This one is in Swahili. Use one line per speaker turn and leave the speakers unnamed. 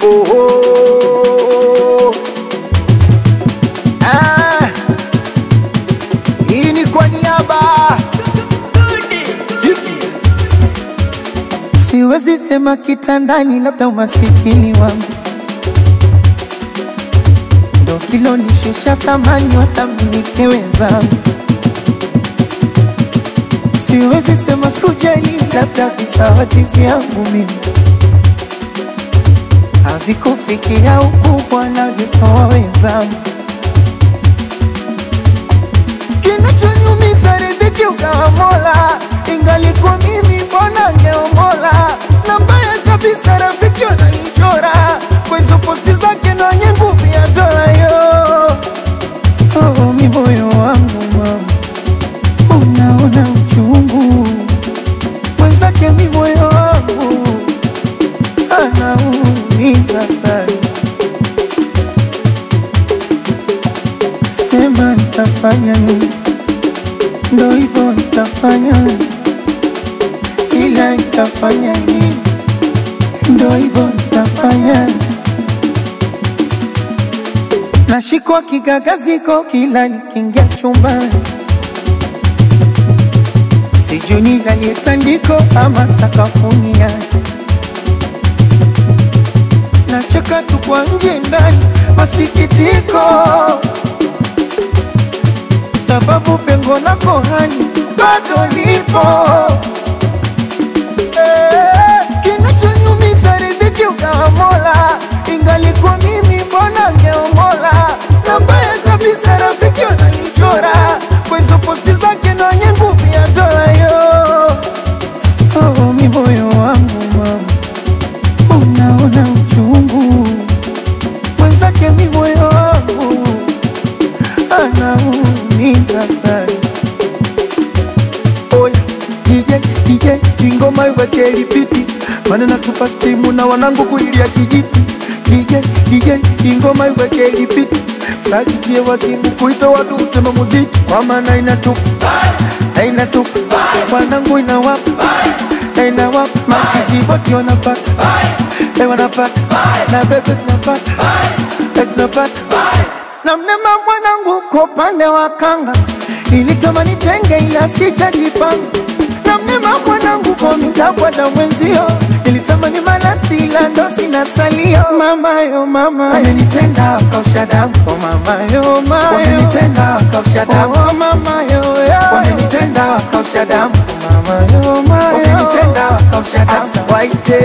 oh, oh. Hii ni kwa niaba Ziki.
Siwezi sema kitandani, labda umasikini wangu ndo kilo nishusha thamani, wathaminike wenzangu. Siwezi sema sikujali, labda visawati vyangu mimi havikufikia ukubwa na vitoa wenzangu. Kinachoniumiza riziki ukawa Mola, ingalikuwa mimi mbona ngeomola. Na mbaya kabisa rafiki wananichora kwa hizo posti zake na wenye nguvu ya dola yo. Oh, mi moyo wangu mama, unaona uchungu mwenzake, mi moyo wangu anaumiza sana. Sema nitafanya nini, ndo hivyo nitafanya, ila nitafanya nini, ndo hivyo nitafanya. Nashikwa kigagaziko kila nikiingia chumbani, sijui nilalie tandiko ama sakafuni yake. Nacheka tu kwa nje ndani masikitiko, sababu pengo lako hani bado lipo. Kinachoniumiza riziki ukawa Mola, ingalikuwa mimi mbona ngeomola. Na mbaya kabisa rafiki wananichora kwa hizo posti zake na wenye nguvu ya dola yo. Oh, mi moyo wangu mama, unaona uchungu mwenzake, mi moyo wangu anaumiza sana.
Oya DJ ingoma iweke lipiti, mana natupa stimu na wanangu kuilia kijiti. DJ ingoma iweke lipiti, sakitie wasimu kuita watu usema muziki, kwa maana inatupa wanangu inawapa machizi boti wanapata na bebe zinapata. Na mnema mwanangu kwa upande wa kanga, nilitamani tenge ila sijajipanga. Na mnema mwanangu kwa mitapwa na mwenzio, nilitamani malasi ila ndo sina salio. Mama yo mama, wamenitenda wakausha damu. Oh mama yo mama, wamenitenda wakausha damu. Oh mama yo wamenitenda wakausha damu. Oh mama yo mama, wamenitenda wakausha damu. Waite